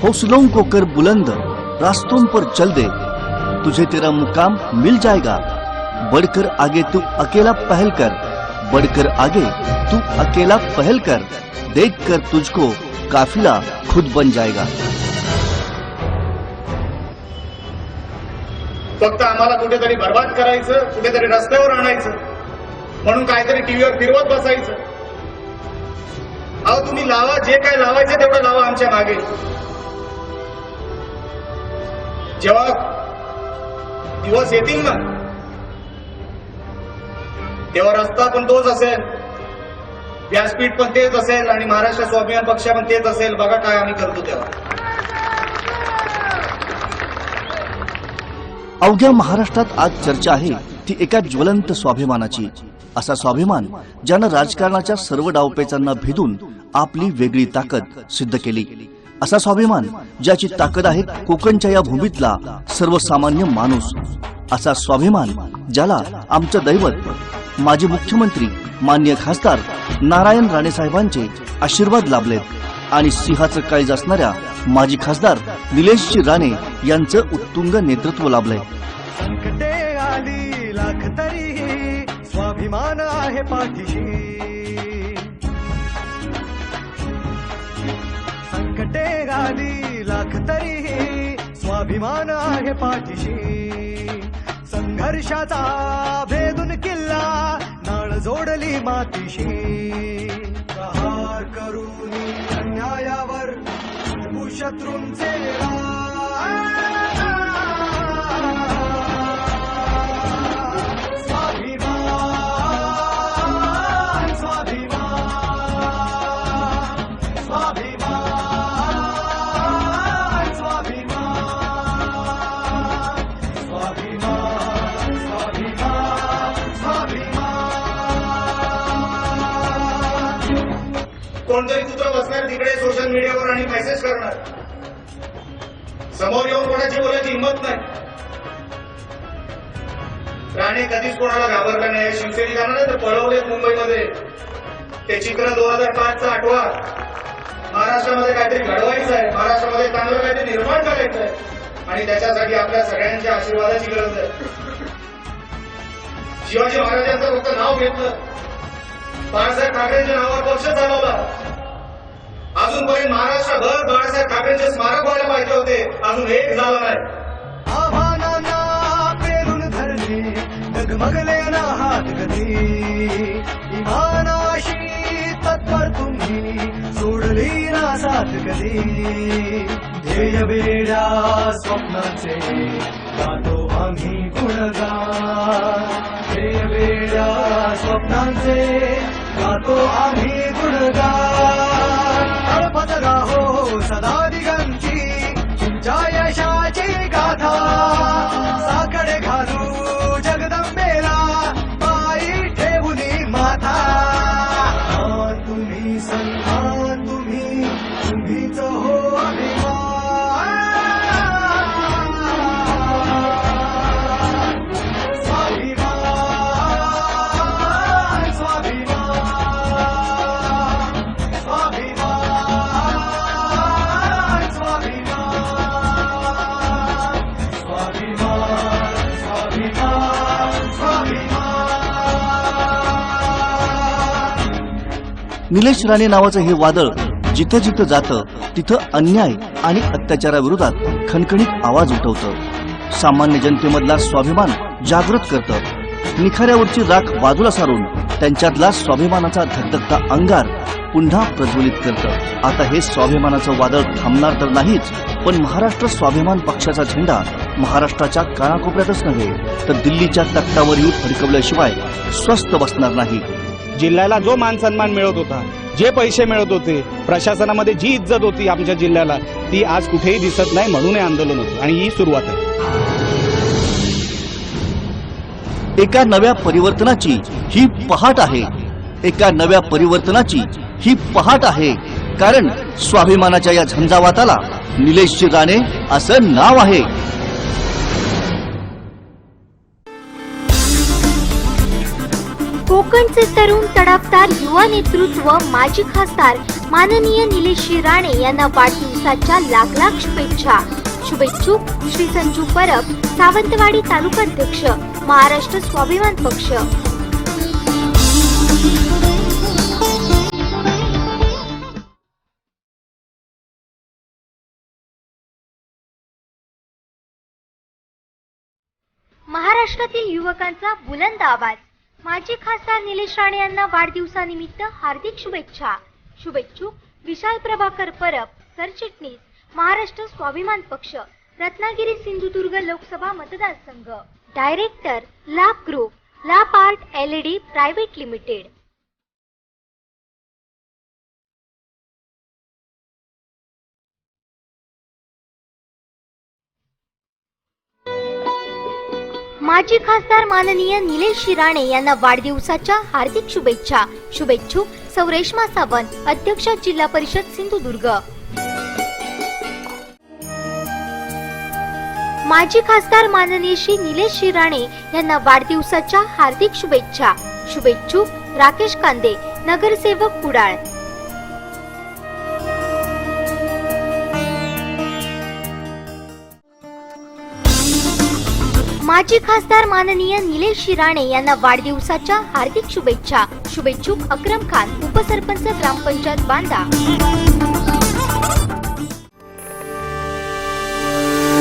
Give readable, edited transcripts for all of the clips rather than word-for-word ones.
हौसलों को कर बुलंद, रास्तों पर चल दे, तुझे तेरा मुकाम मिल जाएगा। बढ़कर आगे तू अकेला पहल कर, बढ़कर आगे तू अकेला पहल कर, देखकर तुझको काफिला खुद बन जाएगा। फक्त आम्हाला कुठेतरी बर्बाद करायचं, कुठेतरी रस्त्यावर आणायचं म्हणून काहीतरी टीव्हीवर फिरवत बसायचं। अहो तुम्ही लावा, जे काय लावायचं तेवढं लावा आमच्या मागे। जेव्हा दिवस येतील ना तेव्हा रस्ता पण तोच असेल, व्यासपीठ पण तेच असेल आणि महाराष्ट्र स्वाभिमान पक्ष पण तेच असेल। बघा काय आम्ही करतो तेव्हा। अवघ्या महाराष्ट्रात आज चर्चा आहे ती एका ज्वलंत स्वाभिमानाची। असा स्वाभिमान ज्यानं राजकारणाच्या सर्व डावपेचांना भेदून आपली वेगळी ताकद सिद्ध केली। असा स्वाभिमान ज्याची ताकद आहे कोकणच्या या भूमीतला सर्वसामान्य माणूस। असा स्वाभिमान ज्याला आमचं दैवत माजी मुख्यमंत्री माननीय खासदार नारायण राणे साहेबांचे आशीर्वाद लाभलेत आणि सिंहाचं काळीज असणाऱ्या माजी खासदार निलेशजी राणे यांचं उत्तुंग नेतृत्व लाभलंय। संकटे आली लाख तरी स्वाभिमान आहे पाठीशी, संकटे आली लाख तरी स्वाभिमान आहे पाठीशी। संघर्षाचा भेदून किल्ला नाळ जोडली मातीशी, प्रहार करून अन्यायावर शत्रूंचे कोणतरी कुत्र बसणार तिकडे सोशल मीडियावर आणि मेसेज करणार, समोर येऊन कोणाची बोलायची हिंमत नाही। राणे कधीच कोणाला घाबरला नाही। शिवसैनिकांना तर पळवलेत मुंबईमध्ये। ते चित्र 2005चं आठवा। महाराष्ट्रामध्ये काहीतरी घडवायचं आहे, महाराष्ट्रामध्ये चांगलं काहीतरी निर्माण करायचं आहे आणि त्याच्यासाठी आपल्या सगळ्यांच्या आशीर्वादाची गरज आहे। शिवाजी महाराजांचं फक्त नाव घेतलं, बाळासाहेब ठाकरेंच्या नावावर पक्ष चालवला। अजूनपर्यंत महाराष्ट्रभर बाळासाहेब ठाकरेंचे स्मारक व्हायला पाहिजे होते, अजून एक झालं नाही। आव्हानांना पेरून धरले डगमगले ना हात कधी, इमानाशी तत्पर तुम्ही सोडली ना साथ कधी। ध्येय वेड्या स्वप्नाचे गातो आम्ही गुणगान, ध्येय वेड्या स्वप्नांचे गातो आम्ही गुणगान। तळपत राहो सदा दिगंती तुमच्या यशाची गाथा, साकडे घालू जगदंबेला पायी ठेवली माथा। तुम्ही सन्मान तुम्हीच हो अभिमान, स्वाभिमान स्वाभिमान स्वाभिमान स्वाभिमान स्वाभिमान स्वाभिमान। निलेश राणे नावाचं हे वादळ जिथं जिथं जातं तिथं अन्याय आणि अत्याचाराविरोधात खणखणीत आवाज उठवतं, सामान्य जनतेमधला स्वाभिमान जागृत करतं, निखाऱ्यावरची राख बाजूला सारून त्यांच्यातला स्वाभिमानाचा धगधगता अंगार पुन्हा प्रज्वलित करतं। आता हे स्वाभिमानाचं वादळ थांबणार तर नाहीच, पण महाराष्ट्र स्वाभिमान पक्षाचा झेंडा महाराष्ट्राच्या कानाकोपऱ्यातच नव्हे तर दिल्लीच्या तख्तावर येऊन फडकवल्याशिवाय स्वस्थ बसणार नाही। जिल्ह्याला जो मान सन्मान मिळत होता, जे पैसे मिळत होते, प्रशासनामध्ये जी इज्जत होती आमच्या जिल्ह्याला, ती आज कुठेही दिसत नाही। म्हणून हे आंदोलन होतं आणि ही सुरुवात आहे। एका नव्या परिवर्तनाची ही पहाट आहे, एका नव्या परिवर्तनाची ही पहाट आहे, कारण स्वाभिमानाच्या या झंझावाताला निलेशजी राणे असं नाव आहे। कोकणचे तरुण तडफदार युवा नेतृत्व माजी खासदार माननीय निलेश राणे यांना वाढदिवसाच्या लाख लाख शुभेच्छा. शुभेच्छुक श्री संजू परब, सावंतवाडी तालुकाध्यक्ष, महाराष्ट्र स्वाभिमान पक्ष. महाराष्ट्रातील युवकांचा बुलंद आवाज. माजी खासदार निलेश राणे यांना वाढदिवसानिमित्त हार्दिक शुभेच्छा. शुभेच्छुक विशाल प्रभाकर परब, सरचिटणीस, महाराष्ट्र स्वाभिमान पक्ष, रत्नागिरी सिंधुदुर्ग लोकसभा मतदारसंघ. डायरेक्टर लाभ ग्रुप, लाभ आर्ट LED प्रायव्हेट लिमिटेड. माजी खासदार माननीय निलेश राणे यांना वाढदिवसाच्या हार्दिक शुभेच्छा. शुभेच्छुक सौ रेश्मा सावंत, अध्यक्ष जिल्हा परिषद सिंधुदुर्ग. माजी खासदार माननीय श्री निलेश राणे यांना वाढदिवसाच्या हार्दिक शुभेच्छा. शुभेच्छुक राकेश कांदे, नगरसेवक कुडाळ. माजी खासदार माननीय निलेश राणे यांना वाढदिवसाच्या हार्दिक शुभेच्छा. शुभेच्छुक अक्रम खान, उपसरपंच ग्रामपंचायत बांदा.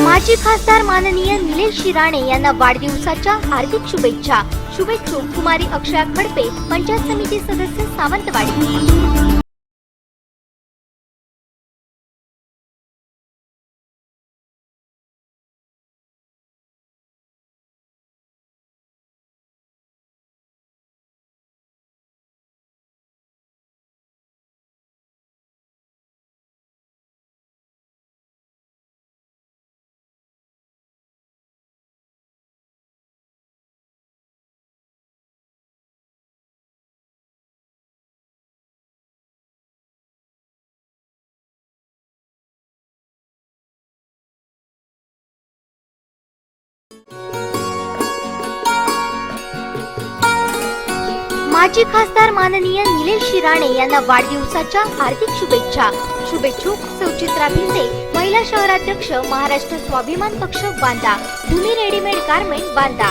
माजी खासदार माननीय निलेश राणे यांना वाढदिवसाच्या हार्दिक शुभेच्छा. शुभेच्छुक कुमारी अक्षया खडपे, पंचायत समिती सदस्य, सावंतवाडी. माजी खासदार माननीय निलेश राणे यांना वाढदिवसाच्या हार्दिक शुभेच्छा. शुभेच्छुक सौचित्रा भिंसे, महिला शहराध्यक्ष, महाराष्ट्र स्वाभिमान पक्ष बांदा, भूमी रेडीमेड गारमेंट बांदा.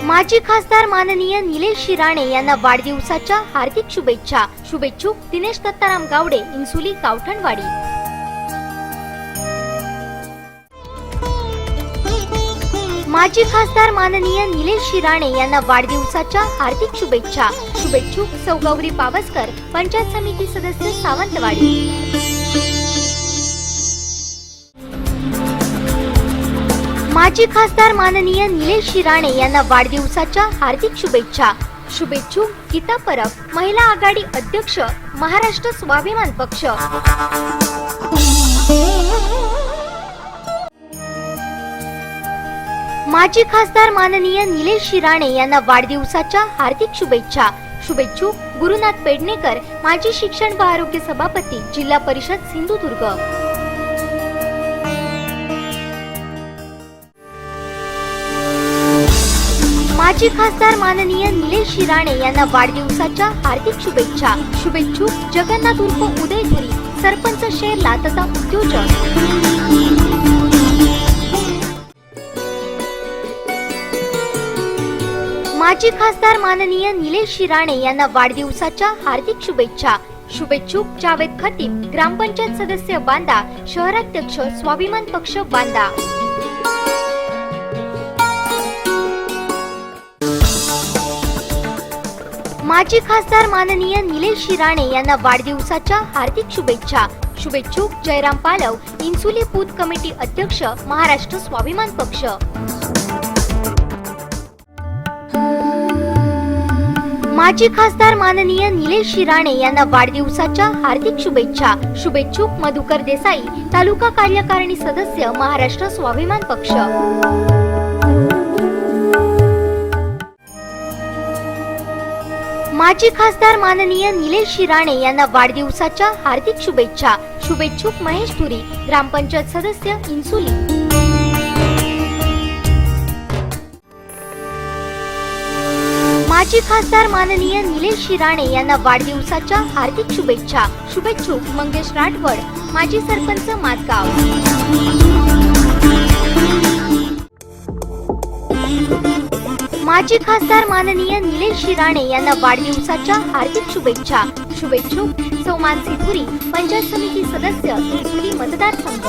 माजी खासदार माननीय निलेश राणे यांना वाढदिवसाच्या हार्दिक शुभेच्छा. शुभेच्छुक दिनेश दत्ताराम गावडे, इंसुली, गावठणवाडी. माजी खासदार माननीय निलेश राणे यांना वाढदिवसाच्या हार्दिक शुभेच्छा. शुभेच्छुक सौ गौरी पावसकर, पंचायत समिती सदस्य, सावंतवाडी. माजी खासदार माननीय निलेश राणे यांना वाढदिवसाच्या हार्दिक शुभेच्छा. शुभेच्छुक गीता परब, महिला आघाडी अध्यक्ष, महाराष्ट्र स्वाभिमान पक्ष. माजी खासदार माननीय निलेश राणे यांना वाढदिवसाच्या हार्दिक शुभेच्छा. शुभेच्छुक गुरुनाथ पेडणेकर, माजी शिक्षण व आरोग्य सभापती, जिल्हा परिषद सिंधुदुर्ग. माजी खासदार माननीय निलेश राणे यांना वाढदिवसाच्या हार्दिक शुभेच्छा. शुभेच्छुक जगन्नाथ उर्फ उदय धुरी, सरपंच शेरला तथा उद्योजक. माजी खासदार माननीय निलेश राणे यांना वाढदिवसाच्या हार्दिक शुभेच्छा. शुभेच्छुक जावेद खतीब, ग्रामपंचायत सदस्य बांदा, शहराध्यक्ष, स्वाभिमान पक्ष बांदा. माजी खासदार माननीय निलेश राणे यांना वाढदिवसाच्या हार्दिक शुभेच्छा. शुभेच्छुक जयराम पालव, इंसुली बूथ कमिटी अध्यक्ष, महाराष्ट्र स्वाभिमान पक्ष. माजी खासदार माननीय निलेश राणे यांना वाढदिवसाच्या हार्दिक शुभेच्छा. शुभेच्छुक मधुकर देसाई, तालुका कार्यकारिणी सदस्य, महाराष्ट्र स्वाभिमान पक्ष. माजी खासदार माननीय निलेश शिराणे यांना वाढदिवसाच्या हार्दिक शुभेच्छा. शुभेच्छुक महेश धुरी, ग्रामपंचायत सदस्य इंसुली. माजी खासदार माननीय निलेश शिराणे यांना वाढदिवसाच्या हार्दिक शुभेच्छा. शुभेच्छुक मंगेश राठवड, माजी सरपंच माजगाव. माजी खासदार माननीय निलेश शिराणे यांना वाढदिवसाच्या हार्दिक शुभेच्छा. शुभेच्छुक सौ मानसी धुरी, पंचायत समिती सदस्य इंसुली मतदारसंघ.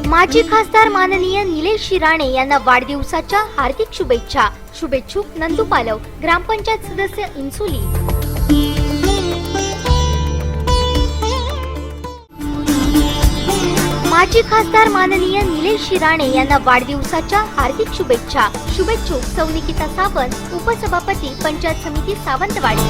माजी खासदार माननीय निलेश शिराणे यांना वाढदिवसाच्या हार्दिक शुभेच्छा. शुभेच्छुक नंदू पालव, ग्रामपंचायत सदस्य इंसुली. माजी खासदार माननीय निलेश शिराणे यांना वाढदिवसाच्या हार्दिक शुभेच्छा. शुभेच्छुक सौ निकिता सावंत, उपसभापती पंचायत समिती सावंतवाडी.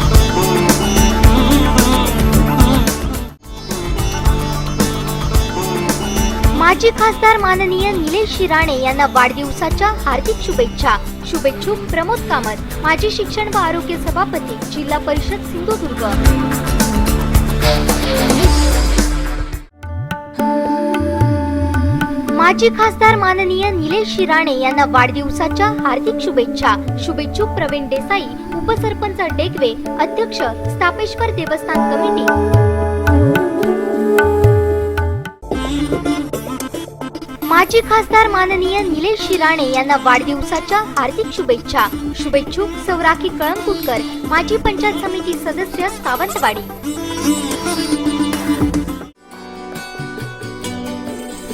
माजी खासदार माननीय निलेश शिराणे यांना वाढदिवसाच्या हार्दिक शुभेच्छा. शुभेच्छुक प्रमोद कामत, माजी शिक्षण व आरोग्य सभापती जिल्हा परिषद सिंधुदुर्ग. माजी खासदार माननीय निलेश शिराणे यांना वाढदिवसाच्या हार्दिक शुभेच्छा. शुभेच्छुक प्रवीण देसाई, उपसरपंच डेगवे, अध्यक्ष स्थापेश्वर देवस्थान कमिटी. माजी खासदार माननीय निलेश शिराणे यांना वाढदिवसाच्या हार्दिक शुभेच्छा. शुभेच्छुक सौ राखी कळंबुटकर, माजी पंचायत समिती सदस्य सावंतवाडी.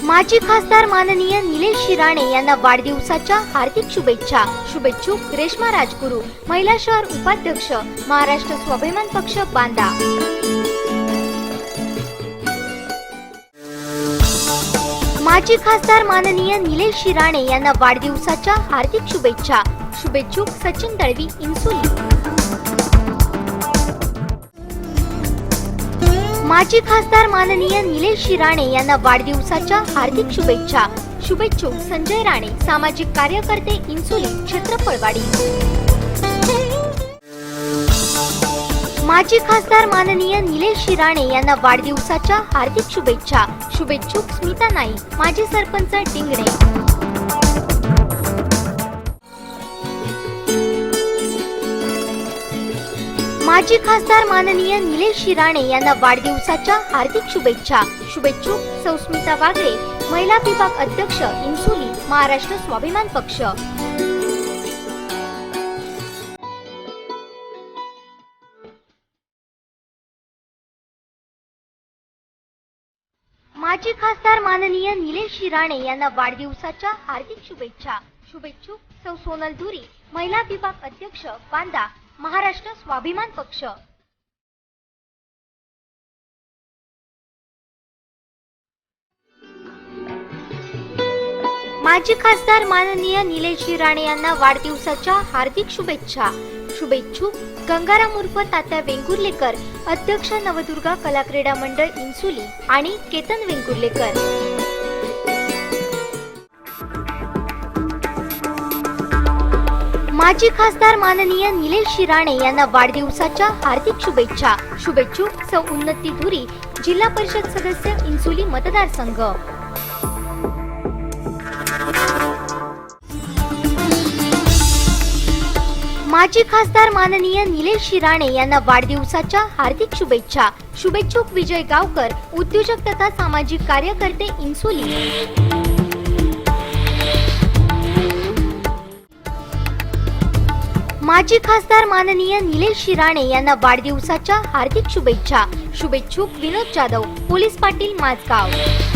माजी खासदार माननीय निलेश शिराणे यांना वाढदिवसाच्या हार्दिक शुभेच्छा. शुभेच्छुक रेश्मा राजगुरू, महिला शहर उपाध्यक्ष, महाराष्ट्र स्वाभिमान पक्ष बांदा. माजी खासदार माननीय निलेश शिराणे यांना वाढदिवसाच्या हार्दिक शुभेच्छा. शुभेच्छुक सचिन दळवी, इंसुली. माजी खासदार माननीय निलेश शिराणे यांना वाढदिवसाच्या हार्दिक शुभेच्छा. शुभेच्छुक संजय राणे, सामाजिक कार्यकर्ते इंसुली, क्षेत्रफळवाडी. माजी खासदार माननीय निलेश शिराणे यांना वाढदिवसाच्या हार्दिक शुभेच्छा. शुभेच्छुक स्मिता नाईक, माजी सरपंच डिंगणे. माजी खासदार माननीय निलेश शिराणे यांना वाढदिवसाच्या हार्दिक शुभेच्छा. शुभेच्छुक सौ स्मिता वागळे, महिला विभाग अध्यक्ष इंसुली, महाराष्ट्र स्वाभिमान पक्ष. माजी खासदार माननीय निलेश शिराणे यांना वाढदिवसाच्या हार्दिक शुभेच्छा. शुभेच्छुक सौ सोनल धुरी, महिला विभाग अध्यक्ष बांदा, महाराष्ट्र स्वाभिमान पक्ष. माजी खासदार माननीय निलेश शिराणे यांना वाढदिवसाच्या हार्दिक शुभेच्छा. शुभेच्छुक गंगाराम उर्फ तात्या वेंगुर्लेकर, अध्यक्ष नवदुर्गा कला क्रीडा मंडळ इंसुली आणि केतन वेंगुर्लेकर. माजी खासदार माननीय निलेश शिराणे यांना वाढदिवसाच्या हार्दिक शुभेच्छा. शुभेच्छुक सौ उन्नती धुरी, जिल्हा परिषद सदस्य इंसुली मतदारसंघ. माजी खासदार माननीय निलेश शिराणे यांना वाढदिवसाच्या हार्दिक शुभेच्छा. शुभेच्छुक विजय गावकर, उद्योजक तथा सामाजिक कार्यकर्ते इंसुली. माजी खासदार माननीय निलेश शिराणे यांना वाढदिवसाच्या हार्दिक शुभेच्छा. शुभेच्छुक विनोद जाधव, पोलीस पाटील माजगाव.